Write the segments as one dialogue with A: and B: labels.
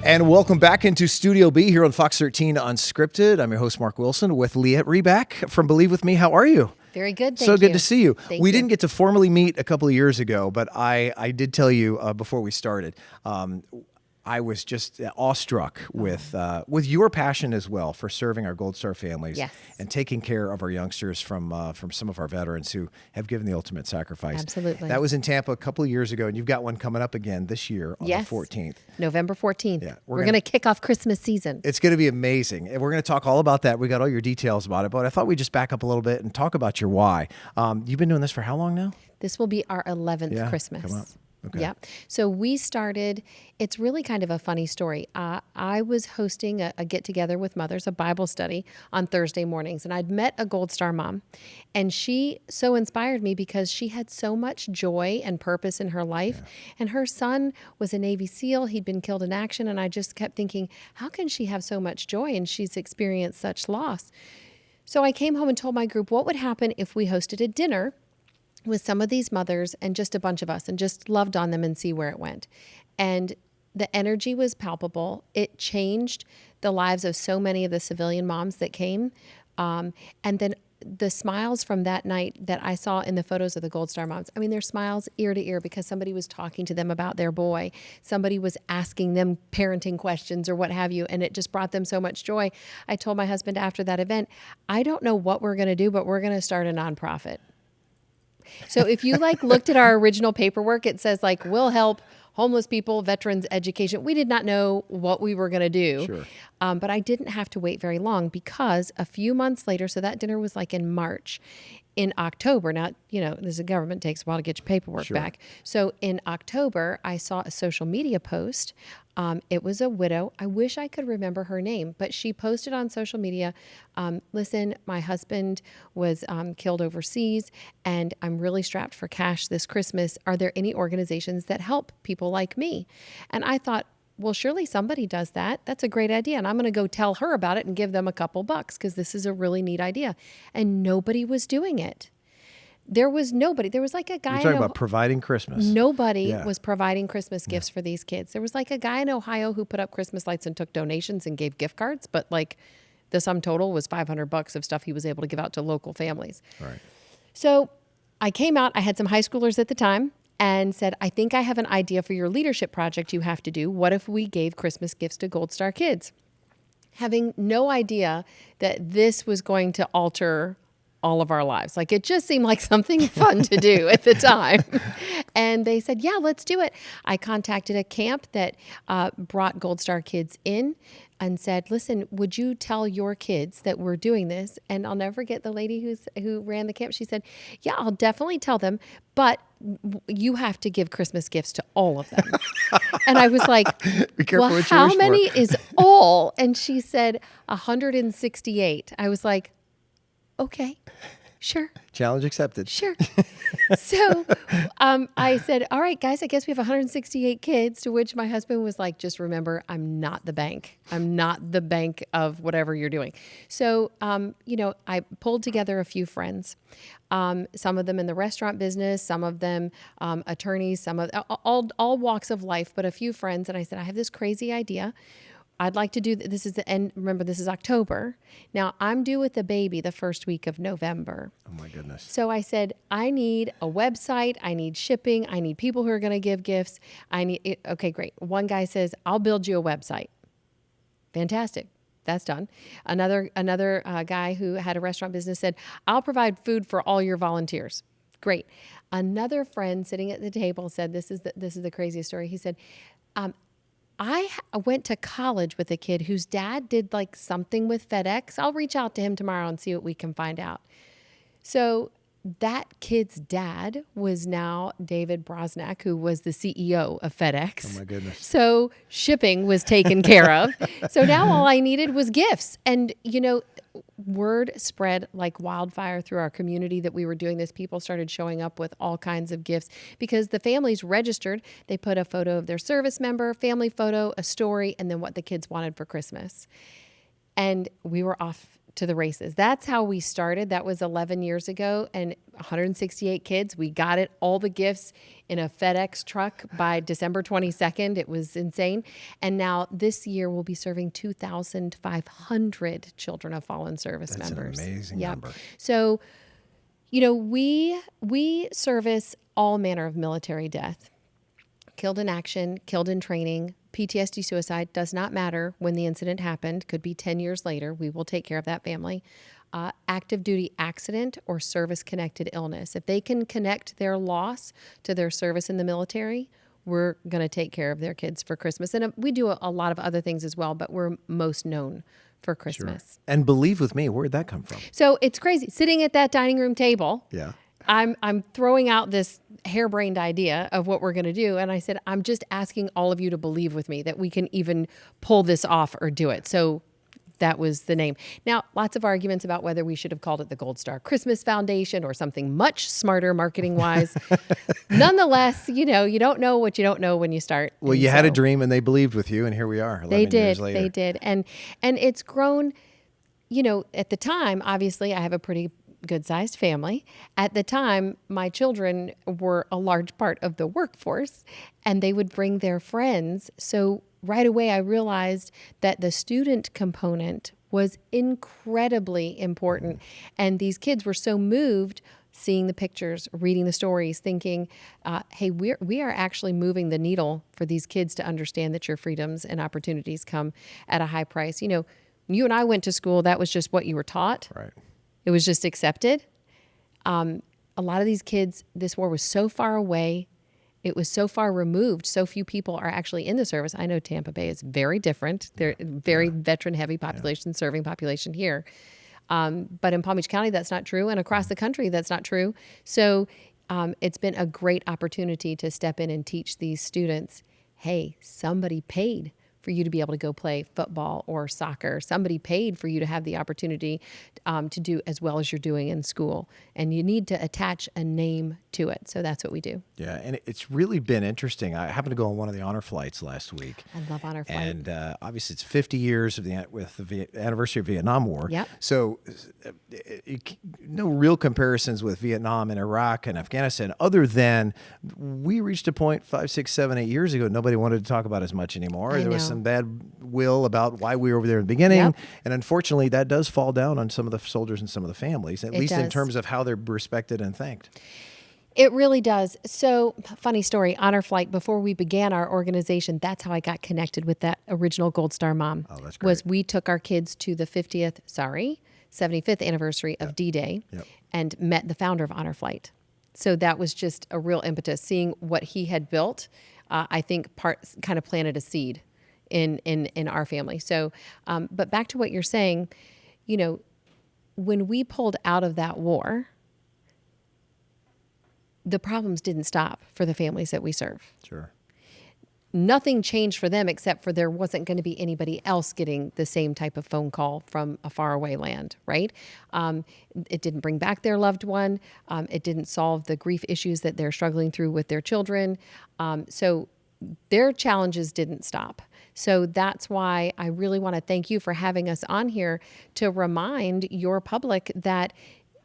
A: And welcome back into Studio B here on Fox 13 Unscripted. I'm your host, Mark Wilson, with Lyette Reback from Believe With Me. How are you?
B: Very good, thank you.
A: So good to see you. We
B: Thank you.
A: didn't get to formally meet a couple of years ago, but I did tell you before we started, I was just awestruck with your passion as well for serving our Gold Star families.
B: Yes.
A: And taking care of our youngsters from some of our veterans who have given the ultimate sacrifice.
B: Absolutely.
A: That was in Tampa a couple of years ago, and you've got one coming up again this year on the 14th.
B: November 14th.
A: Yeah,
B: we're going to kick off Christmas season.
A: It's going to be amazing. And we're going to talk all about that. We got all your details about it, but I thought we'd just back up a little bit and talk about your why. You've been doing this for how long now?
B: This will be our 11th Christmas.
A: Come up. Okay.
B: Yeah. So we started, it's really kind of a funny story. I was hosting a get-together with mothers, a Bible study on Thursday mornings, and I'd met a Gold Star mom, and she so inspired me because she had so much joy and purpose in her life, and her son was a Navy SEAL. He'd been killed in action, and I just kept thinking, how can she have so much joy and she's experienced such loss? So I came home and told my group what would happen if we hosted a dinner with some of these mothers and just a bunch of us and just loved on them and see where it went. And the energy was palpable. It changed the lives of so many of the civilian moms that came. And then the smiles from that night that I saw in the photos of the Gold Star moms, I mean, their smiles ear to ear because somebody was talking to them about their boy. Somebody was asking them parenting questions or what have you, and it just brought them so much joy. I told my husband after that event, I don't know what we're going to do, but we're going to start a nonprofit. So if you looked at our original paperwork, it says we'll help homeless people, veterans, education. We did not know what we were going to do.
A: Sure.
B: But I didn't have to wait very long because a few months later, so that dinner was in March. In October, now, as a government, takes a while to get your paperwork back. So in October, I saw a social media post. It was a widow. I wish I could remember her name, but she posted on social media, listen, my husband was killed overseas, and I'm really strapped for cash this Christmas. Are there any organizations that help people like me? And I thought, well, surely somebody does that. That's a great idea. And I'm going to go tell her about it and give them a couple bucks because this is a really neat idea. And nobody was doing it. There was nobody. There was a guy.
A: You're talking about providing Christmas.
B: Nobody was providing Christmas gifts for these kids. There was a guy in Ohio who put up Christmas lights and took donations and gave gift cards. But the sum total was $500 of stuff he was able to give out to local families.
A: Right.
B: So I came out. I had some high schoolers at the time. And said, I think I have an idea for your leadership project you have to do. What if we gave Christmas gifts to Gold Star kids? Having no idea that this was going to alter all of our lives. It just seemed like something fun to do at the time. And they said, yeah, let's do it. I contacted a camp that brought Gold Star kids in and said, listen, would you tell your kids that we're doing this? And I'll never forget the lady who ran the camp. She said, yeah, I'll definitely tell them, but you have to give Christmas gifts to all of them. And I was like,
A: be careful
B: well,
A: what you
B: how
A: wish for.
B: many is all? And she said 168. I was like, okay, sure.
A: Challenge accepted.
B: Sure. So I said, all right, guys, I guess we have 168 kids, to which my husband was like, just remember, I'm not the bank. I'm not the bank of whatever you're doing. So, I pulled together a few friends, some of them in the restaurant business, some of them attorneys, some of all walks of life, but a few friends. And I said, I have this crazy idea. I'd like to do, this is the end, remember this is October. Now I'm due with the baby the first week of November.
A: Oh my goodness.
B: So I said, I need a website, I need shipping, I need people who are going to give gifts. Okay, great. One guy says, I'll build you a website. Fantastic. That's done. Another guy who had a restaurant business said, I'll provide food for all your volunteers. Great. Another friend sitting at the table said, this is the craziest story. He said, I went to college with a kid whose dad did something with FedEx. I'll reach out to him tomorrow and see what we can find out. So that kid's dad was now David Brosnack, who was the CEO of FedEx.
A: Oh my goodness.
B: So shipping was taken care of. So now all I needed was gifts. And, word spread like wildfire through our community that we were doing this. People started showing up with all kinds of gifts because the families registered. They put a photo of their service member, family photo, a story, and then what the kids wanted for Christmas. And we were off to the races. That's how we started. That was 11 years ago, and 168 kids. We got it, all the gifts in a FedEx truck by December 22nd. It was insane. And now this year we'll be serving 2,500 children of fallen service members.
A: That's an amazing number.
B: So, we service all manner of military death. Killed in action, killed in training, PTSD, suicide, does not matter when the incident happened. Could be 10 years later. We will take care of that family. Active duty accident or service-connected illness. If they can connect their loss to their service in the military, we're going to take care of their kids for Christmas. And we do a lot of other things as well, but we're most known for Christmas.
A: Sure. And believe with me, where'd that come from?
B: So it's crazy. Sitting at that dining room table,
A: Yeah.
B: I'm throwing out this harebrained idea of what we're going to do. And I said, I'm just asking all of you to believe with me that we can even pull this off or do it. So that was the name. Now, lots of arguments about whether we should have called it the Gold Star Christmas Foundation or something much smarter marketing wise. Nonetheless, you don't know what you don't know when you start.
A: Well,
B: And
A: you had a
B: so
A: dream and they believed with you, and here we are 11
B: They
A: years
B: did.
A: later.
B: They did. And it's grown, at the time, obviously, I have a pretty good-sized family. At the time, my children were a large part of the workforce, and they would bring their friends. So right away, I realized that the student component was incredibly important. And these kids were so moved seeing the pictures, reading the stories, thinking, hey, we are actually moving the needle for these kids to understand that your freedoms and opportunities come at a high price. You and I went to school. That was just what you were taught.
A: Right.
B: It was just accepted. A lot of these kids, this war was so far away. It was so far removed. So few people are actually in the service. I know Tampa Bay is very different. They're very veteran-heavy population, serving population here. But in Palm Beach County, that's not true. And across the country, that's not true. So it's been a great opportunity to step in and teach these students, hey, somebody paid for you to be able to go play football or soccer. Somebody paid for you to have the opportunity to do as well as you're doing in school. And you need to attach a name to it. So that's what we do.
A: Yeah, and it's really been interesting. I happened to go on one of the honor flights last week.
B: I love honor flight.
A: And obviously, it's 50 years with the anniversary of Vietnam War.
B: Yep.
A: So no real comparisons with Vietnam and Iraq and Afghanistan, other than we reached a point 5, 6, 7, 8 years ago, nobody wanted to talk about as much anymore.
B: I
A: There was
B: know.
A: some bad will about why we were over there in the beginning.
B: Yep.
A: And unfortunately, that does fall down on some of the soldiers and some of the families, at
B: It
A: least in
B: does.
A: terms of how they're respected and thanked.
B: It really does. So, funny story, Honor Flight, before we began our organization, that's how I got connected with that original Gold Star mom.
A: Oh, that's great.
B: Was we took our kids to the 75th anniversary of D-Day
A: Yep.
B: and met the founder of Honor Flight. So that was just a real impetus. Seeing what he had built, I think kind of planted a seed in our family. So, but back to what you're saying, when we pulled out of that war, the problems didn't stop for the families that we serve.
A: Sure.
B: Nothing changed for them except for there wasn't going to be anybody else getting the same type of phone call from a faraway land, right? It didn't bring back their loved one. It didn't solve the grief issues that they're struggling through with their children. So their challenges didn't stop. So that's why I really want to thank you for having us on here to remind your public that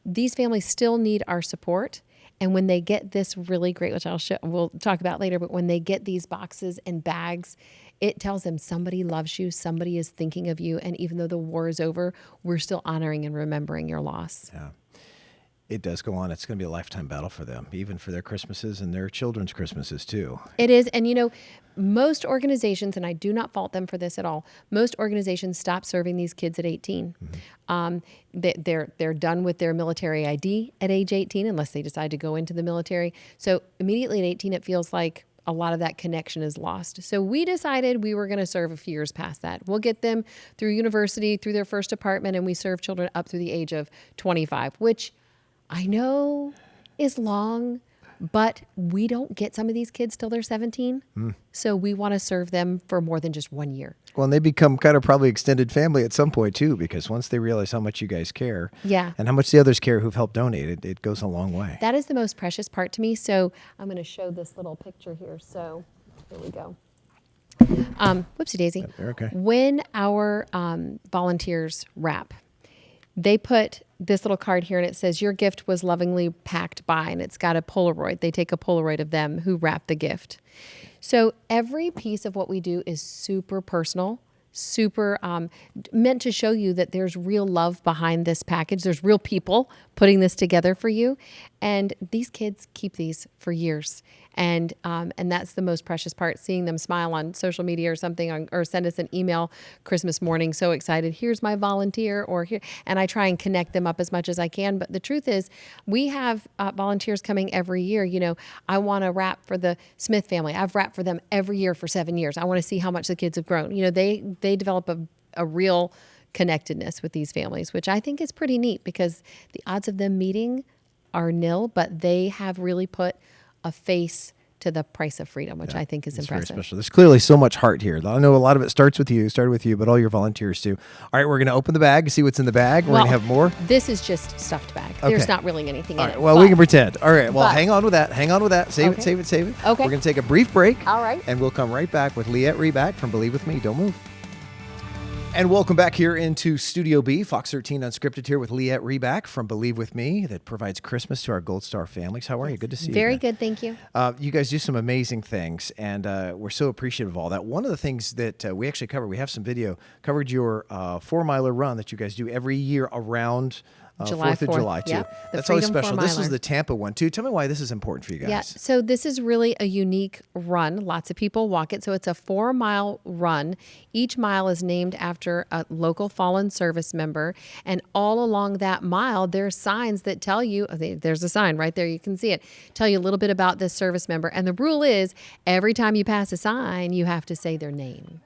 B: these families still need our support. And when they get this really great, which we'll talk about later, but when they get these boxes and bags, it tells them somebody loves you, somebody is thinking of you, and even though the war is over, we're still honoring and remembering your loss.
A: Yeah. It does go on. It's going to be a lifetime battle for them, even for their Christmases and their children's Christmases too.
B: It is. And most organizations, and I do not fault them for this at all, most organizations stop serving these kids at 18. They're done with their military ID at age 18 unless they decide to go into the military. So immediately at 18, it feels like a lot of that connection is lost. So we decided we were going to serve a few years past that. We'll get them through university, through their first apartment, and we serve children up through the age of 25, which I know is long, but we don't get some of these kids till they're 17. So we want to serve them for more than just 1 year.
A: Well, and they become kind of probably extended family at some point too, because once they realize how much you guys care,
B: Yeah.
A: and how much the others care who've helped donate, it goes a long way.
B: That is the most precious part to me. So I'm going to show this little picture here. So here we go. Whoopsie daisy.
A: Okay.
B: When our volunteers wrap, they put this little card here and it says, your gift was lovingly packed by, and it's got a Polaroid. They take a Polaroid of them who wrapped the gift. So every piece of what we do is super personal, super meant to show you that there's real love behind this package. There's real people putting this together for you. And these kids keep these for years. And that's the most precious part, seeing them smile on social media or something, or send us an email Christmas morning, so excited, here's my volunteer, or here, and I try and connect them up as much as I can. But the truth is, we have volunteers coming every year. You know, I want to wrap for the Smith family. I've wrapped for them every year for 7 years. I want to see how much the kids have grown. You know, they develop a real connectedness with these families, which I think is pretty neat, because the odds of them meeting are nil, but they have really put a face to the price of freedom, which I think is impressive.
A: Very special. There's clearly so much heart here. I know a lot of it started with you, but all your volunteers too. All right, we're going to open the bag, see what's in the bag. We're going to have more.
B: This is just stuffed bag.
A: Okay.
B: There's not really anything in it.
A: Well, we can pretend. All right, well, hang on with that. Save
B: Okay.
A: it. Okay. We're going to take a brief break.
B: All right.
A: And we'll come right back with Lyette Reback from Believe With Me. Don't move. And welcome back here into Studio B, Fox 13 Unscripted, here with Lyette Reback from Believe With Me, that provides Christmas to our Gold Star families. How are you? Good to see you.
B: Very good, thank you.
A: You guys do some amazing things, and we're so appreciative of all that. One of the things that we actually covered, we have some video, covered your 4-miler run that you guys do every year around
B: July
A: 4th of July, too.
B: Yep,
A: That's always
B: Freedom
A: special. This is
B: 4-miler.
A: the Tampa one, too. Tell me why this is important for you guys.
B: Yeah, so this is really a unique run. Lots of people walk it. So it's a 4-mile run. Each mile is named after a local fallen service member. And all along that mile, there's signs that tell you, there's a sign right there, you can see it, tell you a little bit about this service member. And the rule is, every time you pass a sign, you have to say their name.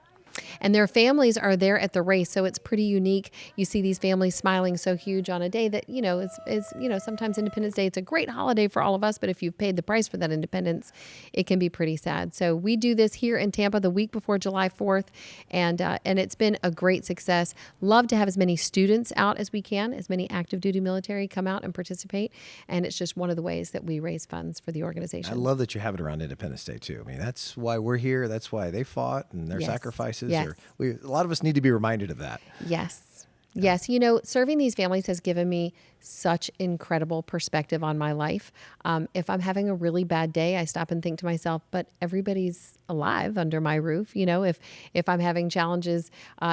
B: And their families are there at the race, so it's pretty unique. You see these families smiling so huge on a day that, you know, is sometimes Independence Day, it's a great holiday for all of us, but if you've paid the price for that independence, it can be pretty sad. So we do this here in Tampa the week before July 4th, and it's been a great success. Love to have as many students out as we can, as many active duty military come out and participate, and it's just one of the ways that we raise funds for the organization.
A: I love that you have it around Independence Day, too. I mean, that's why we're here. That's why they fought, and their sacrifices.
B: Yes.
A: A lot of us need to be reminded of that.
B: Yes. Yes. You know, serving these families has given me such incredible perspective on my life. If I'm having a really bad day, I stop and think to myself, but everybody's alive under my roof. You know, if I'm having challenges,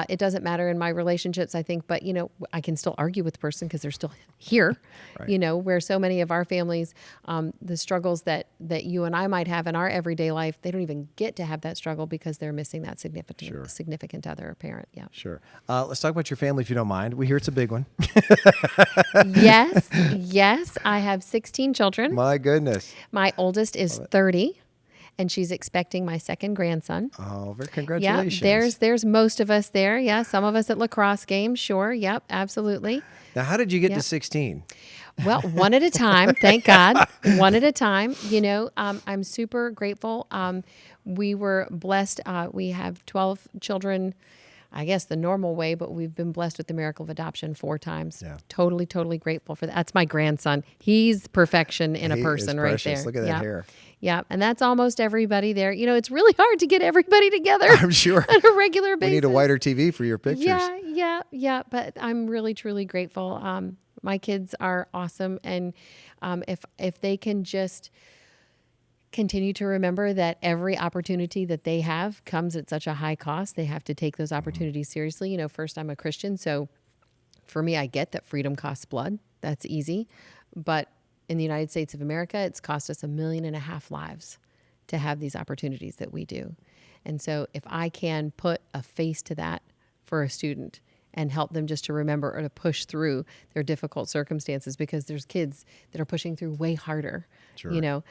B: it doesn't matter in my relationships, I think, but, you know, I can still argue with the person because they're still here,
A: Right.
B: You know, where so many of our families, the struggles that you and I might have in our everyday life, they don't even get to have that struggle because they're missing that significant other or parent. Yeah.
A: Sure. Let's talk about your family, if you don't mind. We hear it's a big one.
B: Yes. I have 16 children.
A: My goodness.
B: My oldest is 30, and she's expecting my second grandson.
A: Oh, very
B: Yeah,
A: congratulations.
B: there's most of us there. Yeah, some of us at lacrosse games. Sure. Yep, absolutely.
A: Now, how did you get
B: Yep.
A: to 16?
B: Well, one at a time, thank God. One at a time. You know, I'm super grateful. We were blessed. We have 12 children, I guess the normal way, but we've been blessed with the miracle of adoption 4 times.
A: Yeah.
B: Totally, totally grateful for that. That's my grandson. He's perfection in a
A: He
B: person
A: is
B: right
A: precious.
B: there.
A: Look at that
B: Yeah.
A: hair.
B: Yeah, and that's almost everybody there. You know, it's really hard to get everybody together
A: I'm sure.
B: on a regular
A: We
B: basis.
A: need a wider TV for your pictures.
B: Yeah. But I'm really, truly grateful. My kids are awesome, and if they can just continue to remember that every opportunity that they have comes at such a high cost, they have to take those opportunities seriously. You know, first, I'm a Christian, so for me, I get that freedom costs blood. That's easy, but in the United States of America, it's cost us 1.5 million lives to have these opportunities that we do. And so if I can put a face to that for a student and help them just to remember or to push through their difficult circumstances, because there's kids that are pushing through way harder.
A: Sure.
B: You know,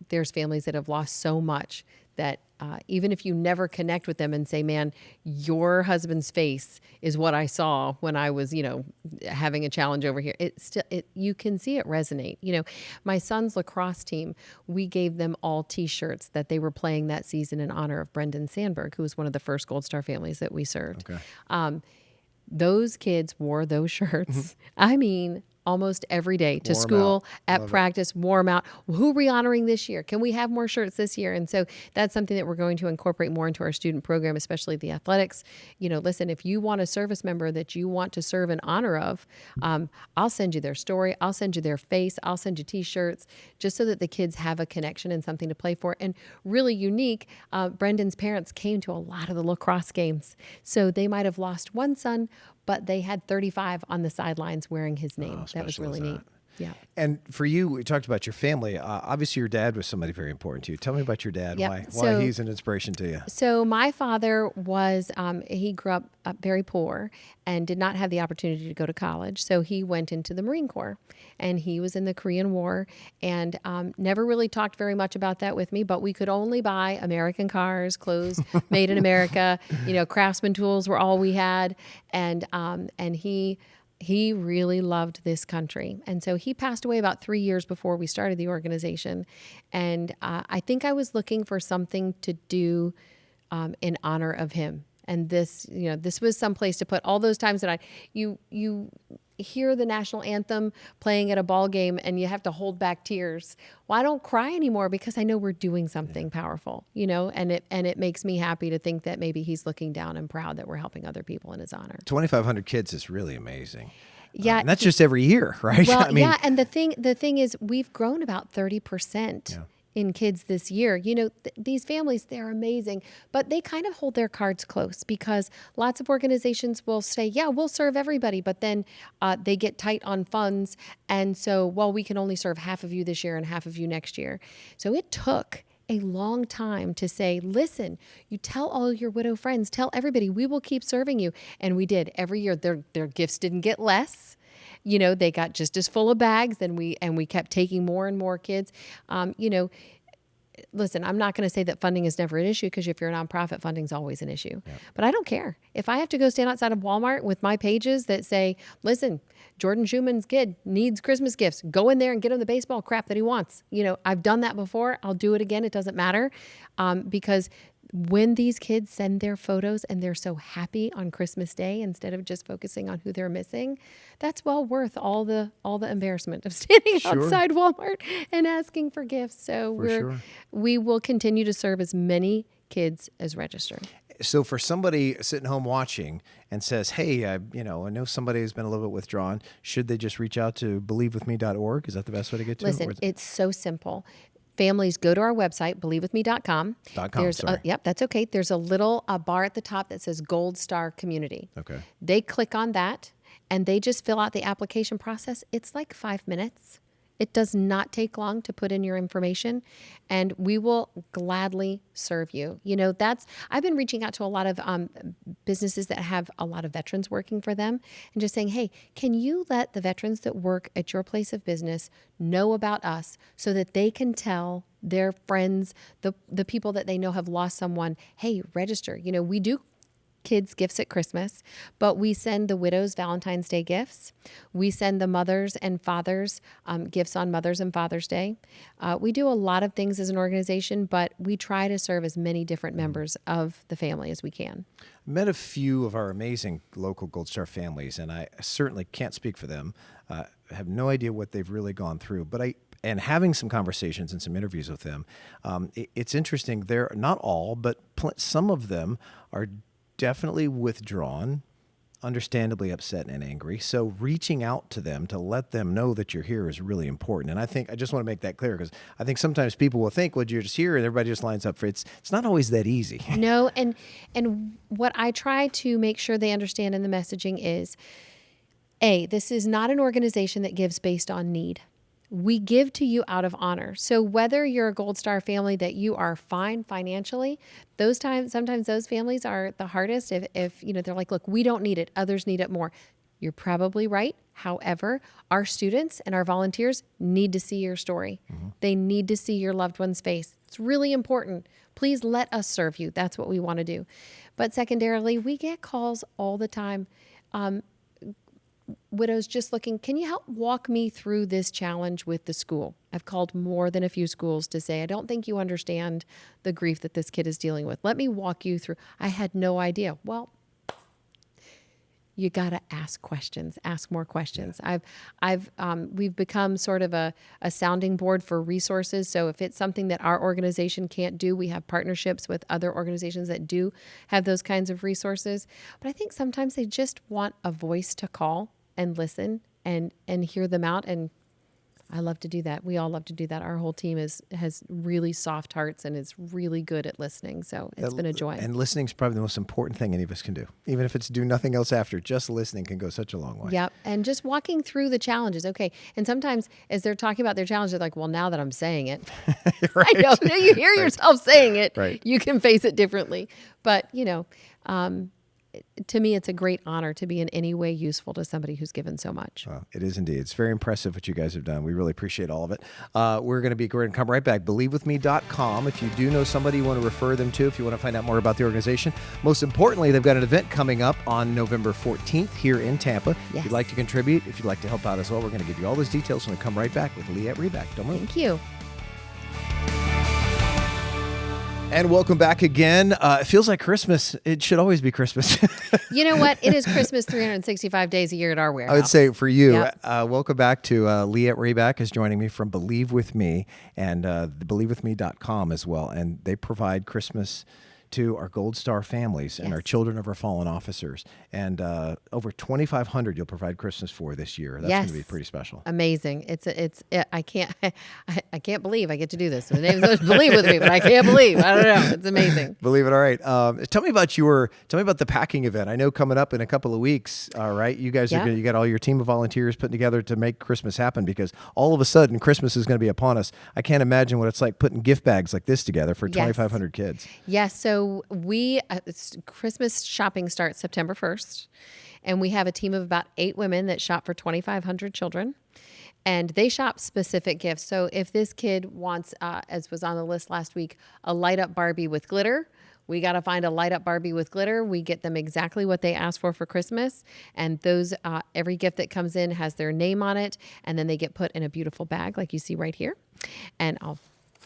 B: there's families that have lost so much that even if you never connect with them and say, man, your husband's face is what I saw when I was, you know, having a challenge over here. You can see it resonate. You know, my son's lacrosse team, we gave them all T-shirts that they were playing that season in honor of Brendan Sandberg, who was one of the first Gold Star families that we served.
A: Okay.
B: Those kids wore those shirts. I mean, almost every day to
A: Wore 'em
B: school,
A: out.
B: at
A: Love it.
B: practice, wore 'em out. Who are we honoring this year? Can we have more shirts this year? And so that's something that we're going to incorporate more into our student program, especially the athletics. Listen, if you want a service member that you want to serve in honor of, I'll send you their story. I'll send you their face. I'll send you T-shirts, just so that the kids have a connection and something to play for. And really unique, Brendan's parents came to a lot of the lacrosse games. So they might have lost one son, but they had 35 on the sidelines wearing his name. That was
A: special
B: really
A: is
B: neat.
A: that?
B: Yeah.
A: And for you, we talked about your family. Obviously, your dad was somebody very important to you. Tell me about your dad.
B: Yep.
A: Why
B: So-
A: he's an inspiration to you.
B: So my father was, he grew up very poor and did not have the opportunity to go to college. So he went into the Marine Corps, and he was in the Korean War, and never really talked very much about that with me, but we could only buy American cars, clothes made in America. Craftsman tools were all we had. And he really loved this country. And so he passed away about 3 years before we started the organization. And I think I was looking for something to do in honor of him. And this was some place to put all those times that you hear the national anthem playing at a ball game and you have to hold back tears. Well, I don't cry anymore because I know we're doing something powerful, and it makes me happy to think that maybe he's looking down and proud that we're helping other people in his honor.
A: 2,500 kids is really amazing.
B: Yeah.
A: And that's just every year, right?
B: Well, yeah. And the thing is, we've grown about 30%.
A: Yeah.
B: In kids this year. These families, they're amazing, but they kind of hold their cards close because lots of organizations will say, yeah, we'll serve everybody, but then they get tight on funds. And so, we can only serve half of you this year and half of you next year. So it took a long time to say, listen, you tell all your widow friends, tell everybody, we will keep serving you. And we did. Every year, their gifts didn't get less. They got just as full of bags, and we kept taking more and more kids. Listen, I'm not going to say that funding is never an issue, because if you're a nonprofit, funding's always an issue. Yeah. But I don't care. If I have to go stand outside of Walmart with my pages that say, listen, Jordan Schumann's kid needs Christmas gifts, go in there and get him the baseball crap that he wants. I've done that before. I'll do it again. It doesn't matter, because when these kids send their photos and they're so happy on Christmas Day instead of just focusing on who they're missing, that's well worth all the embarrassment of standing outside Walmart and asking for gifts. So we will continue to serve as many kids as register.
A: So for somebody sitting home watching and says, hey, I know somebody who's been a little bit withdrawn, should they just reach out to believewithme.org? Is that the best way to get to it?
B: Listen, it's so simple. Families, go to our website, believewithme.com. Yep, that's okay. There's a little bar at the top that says Gold Star Community.
A: Okay.
B: They click on that, and they just fill out the application process. It's like 5 minutes. It does not take long to put in your information, and we will gladly serve you. I've been reaching out to a lot of businesses that have a lot of veterans working for them, and just saying, hey, can you let the veterans that work at your place of business know about us so that they can tell their friends, the people that they know have lost someone, hey, register. We do kids gifts at Christmas, but we send the widows Valentine's Day gifts. We send the mothers and fathers gifts on Mother's and Father's Day. We do a lot of things as an organization, but we try to serve as many different members of the family as we can.
A: Met a few of our amazing local Gold Star families, and I certainly can't speak for them. I have no idea what they've really gone through, but and having some conversations and some interviews with them, it's interesting. They're not all, but some of them are definitely withdrawn, understandably upset and angry. So reaching out to them to let them know that you're here is really important. And I just want to make that clear, because I think sometimes people will think, well, you're just here and everybody just lines up for it. It's not always that easy.
B: No, and what I try to make sure they understand in the messaging is, this is not an organization that gives based on need. We give to you out of honor. So whether you're a Gold Star family that you are fine financially, sometimes those families are the hardest. If they're like, look, we don't need it, others need it more. You're probably right. However, our students and our volunteers need to see your story. Mm-hmm. They need to see your loved one's face. It's really important. Please let us serve you. That's what we want to do. But secondarily, we get calls all the time. Widows just looking, can you help walk me through this challenge with the school? I've called more than a few schools to say, I don't think you understand the grief that this kid is dealing with. Let me walk you through. I had no idea. Well, you got to ask questions, ask more questions. We've become sort of a sounding board for resources. So if it's something that our organization can't do, we have partnerships with other organizations that do have those kinds of resources. But I think sometimes they just want a voice to call and listen and hear them out. And I love to do that. We all love to do that. Our whole team has really soft hearts and is really good at listening. So it's been a joy.
A: And listening is probably the most important thing any of us can do. Even if it's do nothing else after, just listening can go such a long way.
B: Yep. And just walking through the challenges. Okay. And sometimes as they're talking about their challenges, they're like, well, now that I'm saying it,
A: Right.
B: I know you hear yourself saying it,
A: Right.
B: You can face it differently. But, to me, it's a great honor to be in any way useful to somebody who's given so much.
A: Well, it is indeed. It's very impressive what you guys have done. We really appreciate all of it. We're going to come right back. BelieveWithMe.com. If you do know somebody you want to refer them to, if you want to find out more about the organization. Most importantly, they've got an event coming up on November 14th here in Tampa.
B: Yes.
A: If you'd like to contribute, if you'd like to help out as well, we're going to give you all those details when we come right back with Lyette Reback. Don't move.
B: Thank you.
A: And welcome back again. It feels like Christmas. It should always be Christmas.
B: You know what? It is Christmas 365 days a year at our warehouse.
A: I would say for you,
B: Yep.
A: welcome back to Lyette Reback is joining me from Believe With Me and BelieveWithMe.com as well. And they provide Christmas to our Gold Star families and
B: Yes.
A: our children of our fallen officers. And over 2,500 you'll provide Christmas for this year. That's going to be
B: Yes.
A: pretty special.
B: Amazing. I can't believe I get to do this. The name is Believe With Me, but I can't believe. I don't know. It's amazing.
A: Believe it. All right. Tell me about the packing event. I know coming up in a couple of weeks. All right. You guys
B: Yeah.
A: you got all your team of volunteers putting together to make Christmas happen because all of a sudden Christmas is going to be upon us. I can't imagine what it's like putting gift bags like this together for
B: Yes.
A: 2,500 kids.
B: Yes. So Christmas shopping starts September 1st, and we have a team of about 8 women that shop for 2,500 children. And they shop specific gifts. So if this kid wants, as was on the list last week, a light up Barbie with glitter, we got to find a light up Barbie with glitter. We get them exactly what they asked for Christmas. And those, every gift that comes in has their name on it. And then they get put in a beautiful bag like you see right here. And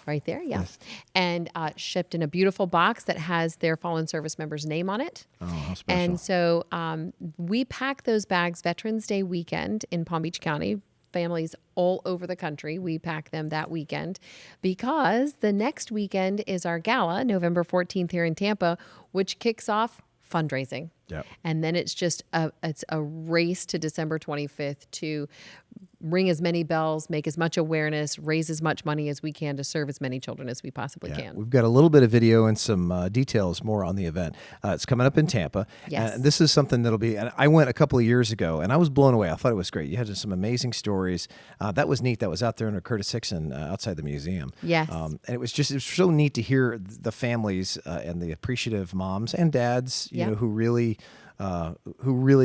B: right there, yeah.
A: Yes.
B: And shipped in a beautiful box that has their fallen service member's name on it.
A: Oh, how special.
B: And so we pack those bags Veterans Day weekend in Palm Beach County. Families all over the country, we pack them that weekend because the next weekend is our gala, November 14th here in Tampa, which kicks off fundraising.
A: Yep.
B: And then it's just it's a race to December 25th to ring as many bells, make as much awareness, raise as much money as we can to serve as many children as we possibly can.
A: We've got a little bit of video and some details more on the event. It's coming up in Tampa.
B: Yes.
A: This is something that'll be, and I went a couple of years ago and I was blown away. I thought it was great. You had some amazing stories. That was neat. That was out there under Curtis Hickson outside the museum.
B: Yes.
A: And it was so neat to hear the families and the appreciative moms and dads, you
B: Yeah.
A: know, who really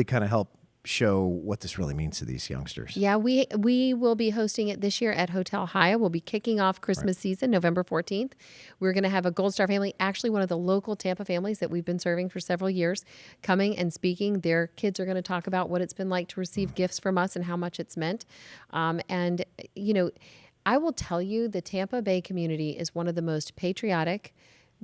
A: kind of help show what this really means to these youngsters.
B: Yeah, we will be hosting it this year at Hotel Haya. We'll be kicking off Christmas season November 14th. We're going to have a Gold Star family, actually one of the local Tampa families that we've been serving for several years, coming and speaking. Their kids are going to talk about what it's been like to receive gifts from us and how much it's meant. And, you know, I will tell you the Tampa Bay community is one of the most patriotic,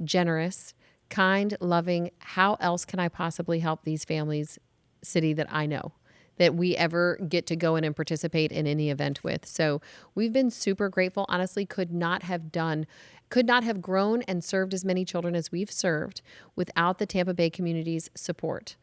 B: generous, kind, loving, how else can I possibly help these families city that I know that we ever get to go in and participate in any event with. So we've been super grateful. Honestly, could not have grown and served as many children as we've served without the Tampa Bay community's support.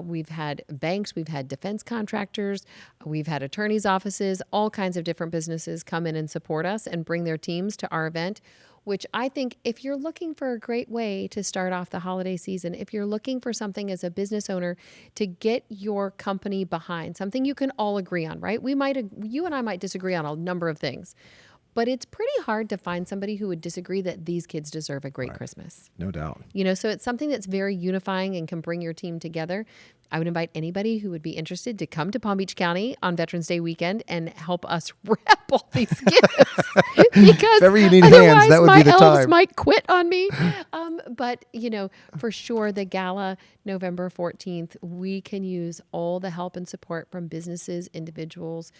B: We've had banks, we've had defense contractors, we've had attorneys' offices, all kinds of different businesses come in and support us and bring their teams to our event, which I think if you're looking for a great way to start off the holiday season, if you're looking for something as a business owner to get your company behind, something you can all agree on, right? You and I might disagree on a number of things, but it's pretty hard to find somebody who would disagree that these kids deserve a great Christmas.
A: No doubt.
B: You know, so it's something that's very unifying and can bring your team together. I would invite anybody who would be interested to come to Palm Beach County on Veterans Day weekend and help us wrap all these gifts. Because
A: If ever you need hands, that would be the
B: my elves
A: time.
B: might quit on me. But, you know, for sure, the gala, November 14th, we can use all the help and support from businesses, individuals,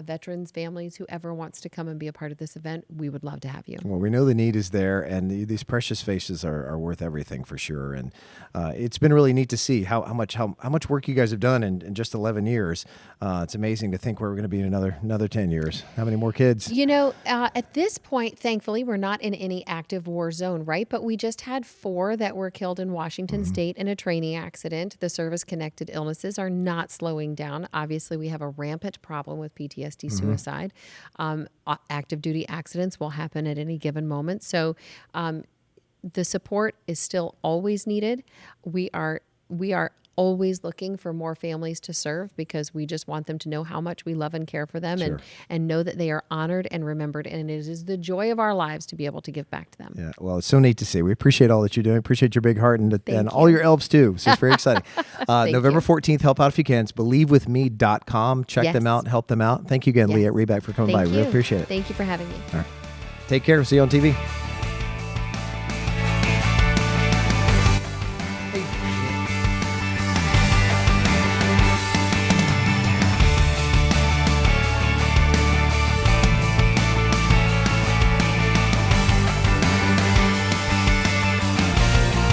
B: veterans, families, whoever wants to come and be a part of of this event, we would love to have you.
A: Well, we know the need is there, and these precious faces are worth everything for sure. And it's been really neat to see how much work you guys have done in just 11 years. It's amazing to think where we're going to be in another 10 years. How many more kids?
B: At this point, thankfully, we're not in any active war zone, right? But we just had 4 that were killed in Washington State in a training accident. The service-connected illnesses are not slowing down. Obviously, we have a rampant problem with PTSD suicide. Active duty accidents will happen at any given moment. So the support is still always needed. We are always looking for more families to serve because we just want them to know how much we love and care for them and know that they are honored and remembered. And it is the joy of our lives to be able to give back to them.
A: Yeah, well, it's so neat to see. We appreciate all that you're doing. Appreciate your big heart and all your elves too. So it's very exciting. November 14th, help out if you can. It's believewithme.com. Check them out, help them out. Thank you again, Lyette Reback, for coming by. Really appreciate it.
B: Thank you for having me.
A: All right. Take care. See you on TV.